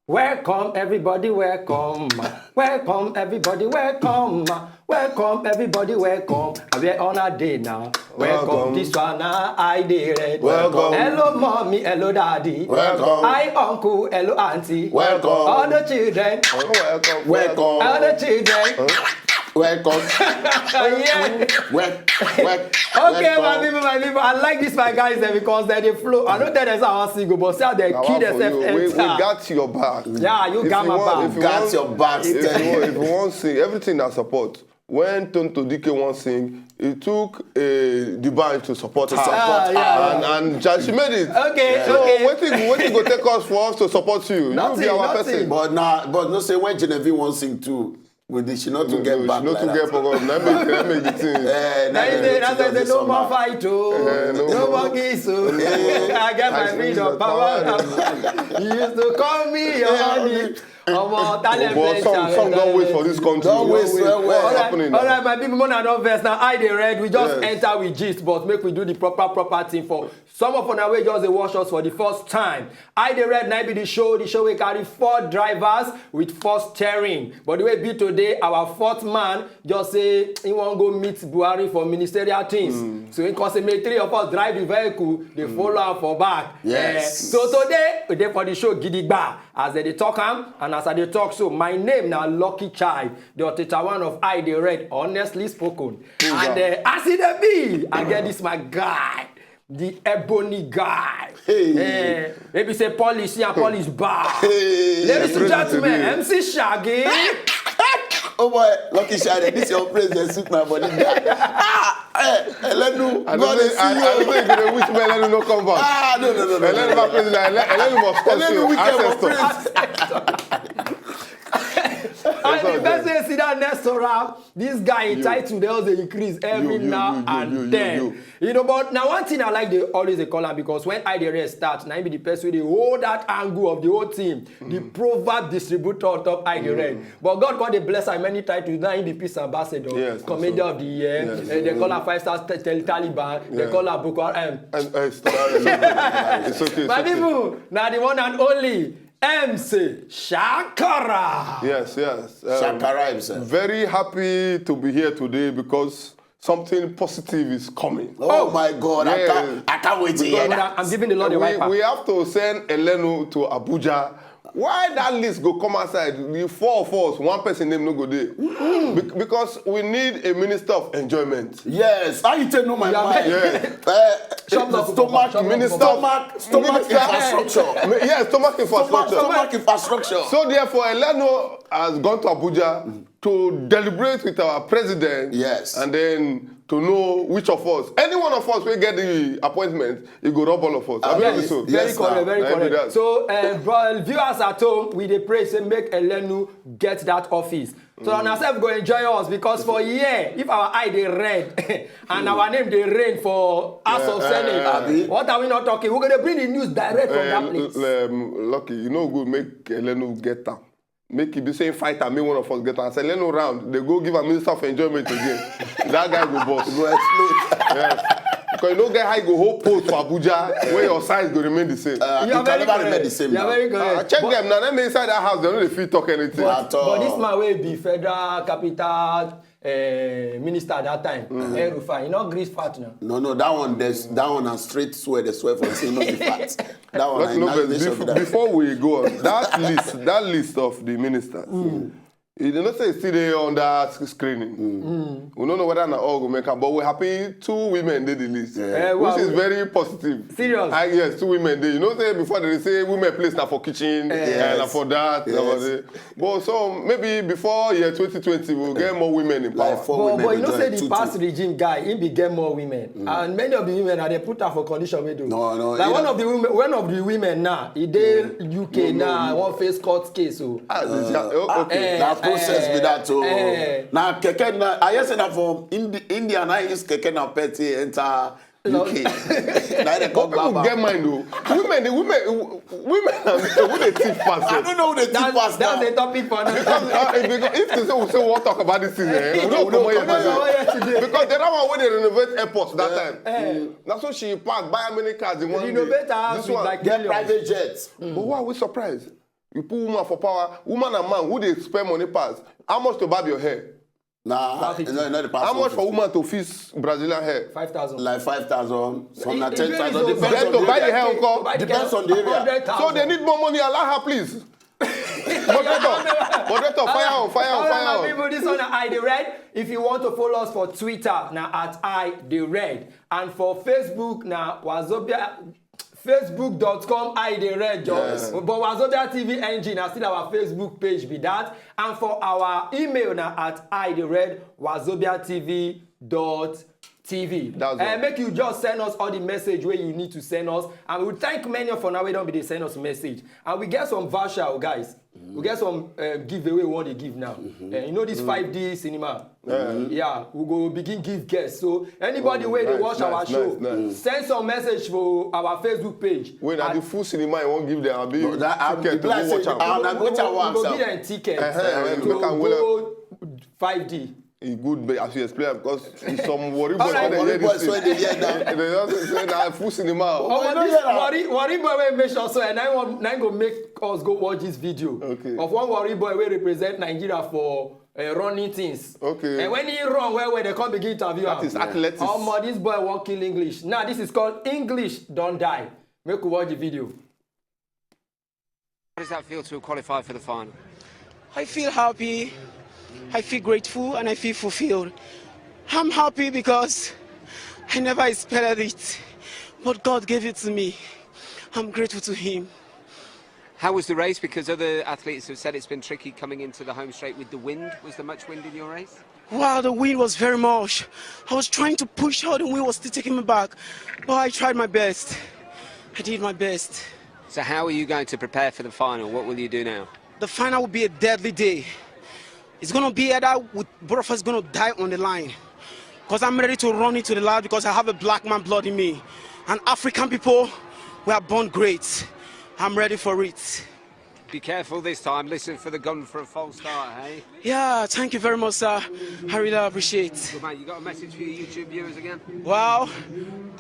Welcome, everybody, welcome. Welcome, everybody, welcome. Welcome, everybody, welcome. We're on a day now. Welcome. This one, I did it. Welcome. Hello, mommy. Hello, daddy. Welcome. Hi, uncle. Hello, auntie. Welcome. All the children. Welcome. Welcome. All the children. Welcome. Yeah. Okay, my people, I like this, my guys, because they flow. I know that is our single, but see how they kill themselves. We got your back. Yeah, you got my back. Got your back. If you want to sing, everything that support. When Tonto DK wants to sing, it took the band to support her. And she made it. Okay, so okay. What you go take us for us to support you? Nothing, you be our nothing. person. But no say when Genevieve wants to sing too. With she not to get back. Not to get back. Let me get things. That's no more fight, no more kiss. I get my freedom power. You used to call me your honey. Some don't wait for this country. Don't wait. What's happening now? All right, my people, more than no verse. Now, I the red. We just enter with gist, but make we do the proper thing for some of on our way. Just they watch us for the first time. I the red. Now be the show. The show we carry 4 drivers with 4 steering. But the way be today, our 4th man just say he won't go meet Buhari for ministerial things. So in cause 3 of us drive the vehicle, they follow am for back. Yes. So today we dey for the show Gidigba as they talk am and as I dey talk so my name na Lucky Child, the Pt.1 of I the Red, honestly spoken. And as it be, I get this my guy. The ebony guy. Maybe say polish and polish bar. Ladies and gentlemen, MC Shaggy. Oh boy, Lucky Child, this your praise they suit my body. Elenu, I don't think you wish me Elenu no come back. No. Elenu my president. Elenu must cost you ancestor. And the best way to see that next around, this guy entitled there was an increase every now and then. You know, but now one thing I like they always they call him because when I the rest start, now be the person they hold that angle of the whole team, the proverb distributor on top I the red. But God got the bless him many titles. Now he be peace ambassador, comedian of the year. They call her 5-star Taliban. They call her Boko Haram. It's okay. My people, now the one and only MC Shakara. Yes. Shakara himself. Very happy to be here today because something positive is coming. Oh my God, I can't wait to hear that. I'm giving the Lord a wiper. We have to send Elenu to Abuja. Why that list go come outside? The 4 of us, one person name no go there. Because we need a minister of enjoyment. Yes, how you tell no my mind? Stomach infrastructure. Yes, stomach infrastructure. Stomach infrastructure. So therefore, Elenu has gone to Abuja to deliberate with our president. Yes. And then to know which of us, any one of us will get the appointment, he go rob all of us. Very correct. So, viewers at home, we dey pray say make Elenu get that office. So on ourselves go enjoy us because for a year, if our eye they red and our name they rain for House of Senate, what are we not talking? We're gonna bring the news direct from that place. Lucky, you know, good make Elenu get them. Make it be saying fight and make one of us get and say Elenu round. They go give a minister of enjoyment again. That guy go boss. Go explode. Yes. Because you know get how you go hold post for Abuja where your size go remain the same. You are very correct. The same. You are very correct. Check them now. Them inside that house, they don't fit talk anything. But this man will be federal capital minister at that time. Rufai, you know Greece fat now. No, that one and straight swear the swear for saying not the fat. That one. Before we go on, that list of the ministers. You don't say it's still there on that screening. We don't know whether not all go make up, but we're happy 2 women did the list, which is very positive. Serious? Yes, 2 women did. You know, say before they say women place now for kitchen and for that. But so maybe before year 2020 we'll get more women in power. Like 4 women. But you know, say the past regime guy, he be get more women, and many of the women are they put her for condition we do. No. Like one of the women now, he did UK now, one face court case. So. Okay. That process with that too. Now keke na I say that from India now use keke na petty enter UK. Now they come back. Get mine though. Women, who they thief fast. I don't know who they thief fast. That's the topic for now. Because if they say we say we'll talk about this thing, we don't come here because the other one when they renovate airports that time. That's what she parked. Buy how many cars in one day. Renovate our house with like get private jets. But why are we surprised? You put woman for power. Woman and man, who they spend money pass? How much to barb your hair? Nah, no, the how much for woman to fix Brazilian hair? 5,000. Like 5,000, some It 10,000. varies Depends Then on to the buy the area. hair, uncle. Depends on the area. 100,000. So they need more money. Allow her, please. Moderator, fire on. All right, people, this one I the red. If you want to follow us for Twitter, now at I the red, and for Facebook, now Wazobia. Facebook.com I the red, Yes. but Wazobia TV engine is still our Facebook page be that, and for our email now at I the red Wazobia TV.tv. And make you just send us all the message where you need to send us, and we will thank many for now we don't be they send us message, and we get some voucher, guys. We get some giveaway we want to give now. You know this 5D cinema. Yeah, we go begin give guests. So anybody where they watch our show, send some message for our Facebook page. When at the full cinema, you won't give them a big ticket to like go watch out. We go give them tickets to go 5D. It's good, but as you explain, because it's some worry boys Right, when they hear this when they hear that. thing. They just say that full cinema. Worry boy will make sure so, and I go make us go watch this video of one worry boy will represent Nigeria for running things. Okay. And when he run well, they come begin interview him. That is athletics. This boy won't kill English. Now this is called English Don't Die. Make we watch the video. How does that feel to have qualified for the final? I feel happy, I feel grateful, and I feel fulfilled. I'm happy because I never expected it, but God gave it to me. I'm grateful to Him. How was the race? Because other athletes have said it's been tricky coming into the home straight with the wind. Was there much wind in your race? Wow, the wind was very much. I was trying to push out, the wind was still taking me back, but I tried my best. I did my best. So how are you going to prepare for the final? What will you do now? The final will be a deadly day. It's going to be either both of us going to die on the line. Because I'm ready to run into the line because I have a black man blood in me. And African people, we are born great. I'm ready for it. Be careful this time. Listen for the gun for a false start, hey? Yeah, thank you very much, sir. I really appreciate it. Good man, you got a message for your YouTube viewers again? Wow,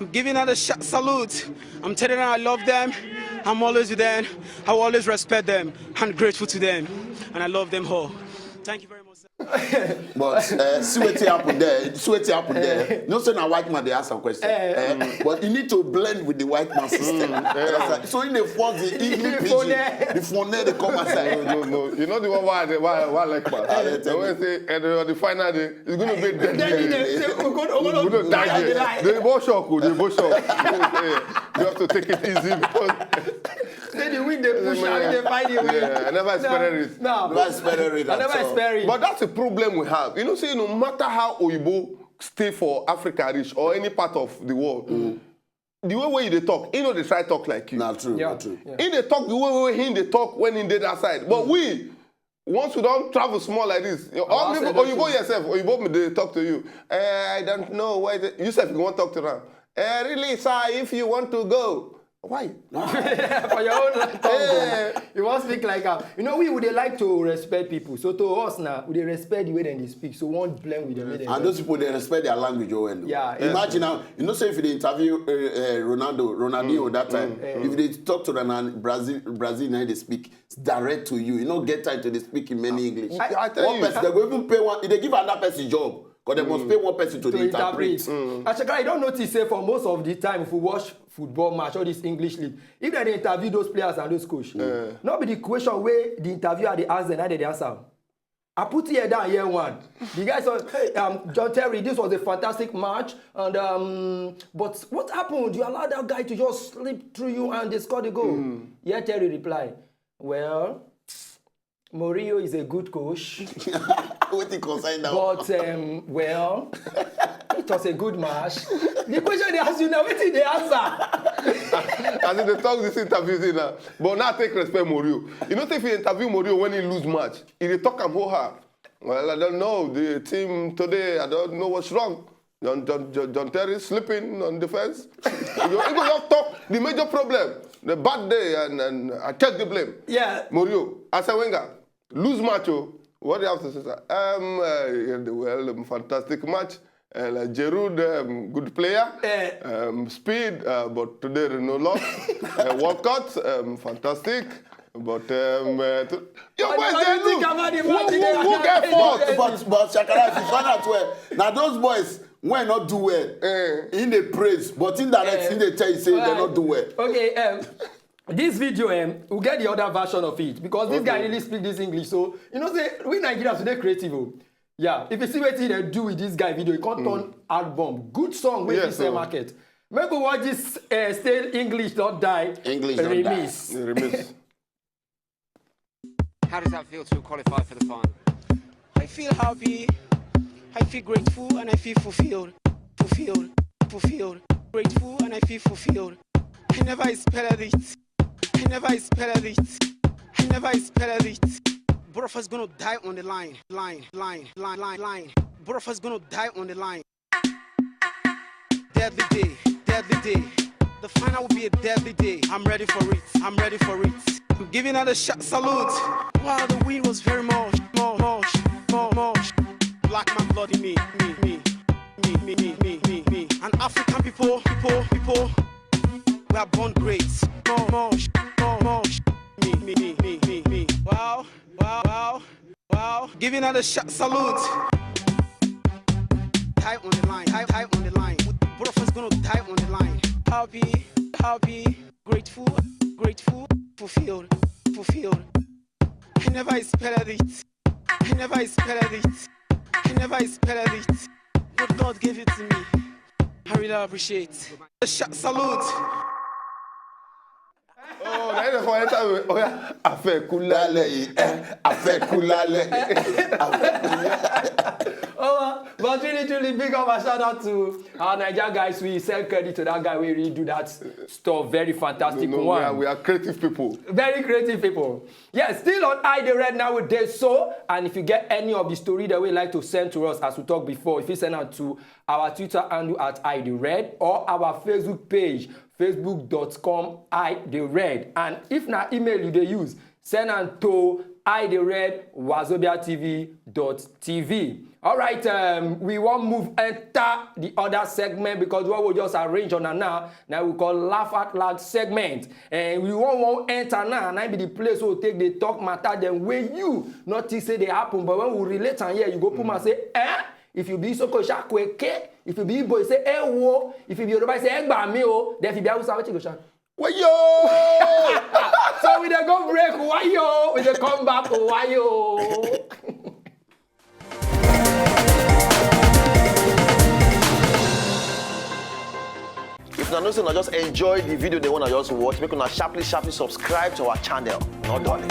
I'm giving them a salute. I'm telling them I love them. I'm always with them. I will always respect them. I'm grateful to them. And I love them all. Thank you very much, sir. But see what happened there. See what happened there. No, saying a white man, they ask some question. But you need to blend with the white man system. So in the force, the English pidgin, the phone they come aside. No. You know the one why like man. They always say, and on the final day, it's going to be dead. We're going to die there. They both shock. You have to take it easy because... Then the wind they push out, they find the wind. I never experienced it. No, Never experienced it. I never experienced it. But that's a problem we have. You know, see, no matter how Oyibo stay for Africa rich or any part of the world, the way they talk, you know, they try to talk like you. Not true, Yeah. not true. Yeah. In they talk the way he they talk when in that side. But we, once we don't travel small like this, all people, Oyibo yourself, Oyibo they talk to you. I don't know why. You said you want to talk to them. Really, sir, if you want to go. Why? For your own tongue. You want to speak like that. You know, we would like to respect people. So to us now, we respect the way they speak. So we won't blend with the way they And those people, they respect their language. Yeah. Imagine now, you know, say if they interview Ronaldo that time, if they talk to them and Brazil now they speak direct to you, you know, get time to they speak in many English. I tell One you. person, they go even pay one, they give another person job. Because they must pay one person to interpret. Actually, I don't notice, say, for most of the time, if we watch football match or this English league, if they interview those players and those coaches, not be the question where the interviewer they ask them, how they answer. I put here down year one. The guy said, hey, John Terry, this was a fantastic match. And but what happened? You allowed that guy to just slip through you and they scored the goal. Yeah, Terry replied, well, Mourinho is a good coach. What he consign now? But, well, it was a good match. The question they ask you now, what did they answer? As in they talk this interview now. But now take respect Mourinho. You know, if you interview Mourinho when he lose match, if they talk and hard. Well, I don't know. The team today, I don't know what's wrong. John Terry sleeping on defense. You just talk the major problem. The bad day and I take the blame. Yeah. Mourinho, Arsene Wenger, lose match. What do you have to say, sir? Well, fantastic match. Giroud, good player. Speed, but today no luck. Walcott, fantastic. But your boys What do you think about the match today? who get fault? But Shakara, if you find out well, now those boys when not do well in the praise, but in direct in the tell you say they not do well. Okay, this video, we'll get the other version of it because this guy really speak this English. So, you know, say, we Nigerians today creative. Yeah, if you see what they do with this guy video, you can't turn album. Good song, wait this market. Maybe watch this still English Don't Die English Don't remix. Remix. How does that feel to qualify for the final? I feel happy, I feel grateful, and I feel fulfilled. Grateful, and I feel fulfilled. I never expected it. Brofa's gonna die on the line. Brofa's gonna die on the line. Deadly day. The final will be a deadly day. I'm ready for it. I'm giving out a shot salute. Wow, the wind was very much. Black man blood in me. And African people, we are born great. Me. Wow. Giving out a shot salute. Die on the line. Brofa's gonna die on the line. Happy, grateful, fulfilled. I never expected it. But God gave it to me. I really appreciate. A shot salute. Oh, that's the funny time. Oh yeah, affaire kulale. But really big up a shout out to our Nigeria guys. We sell credit to that guy. We really do that stuff. Very fantastic one. We are creative people. Very creative people. Yeah, still on I The Red nowadays. So, and if you get any of the story that we like to send to us, as we talked before, if you send out to our Twitter handle at I The Red or our Facebook page, facebook.com I The Red. And if not email you they use, send on to I The Red Wazobia TV.tv. All right, we won't move enter the other segment because what we just arrange on now we call Laugh Out Loud segment. And we won't enter now, and I be the place where we take the talk matter, then when you not say they happen, but when we relate and here, you go put and say, if you be so kweke, if you be boy say, wo, if you be Yoruba say, me o, then if you be Hausa, what you go shout? Wayo! So we dey go break, wayo, we dey come back, wayo. If you know, just enjoy the video they want to just watch, make una sharply subscribe to our channel. No darling.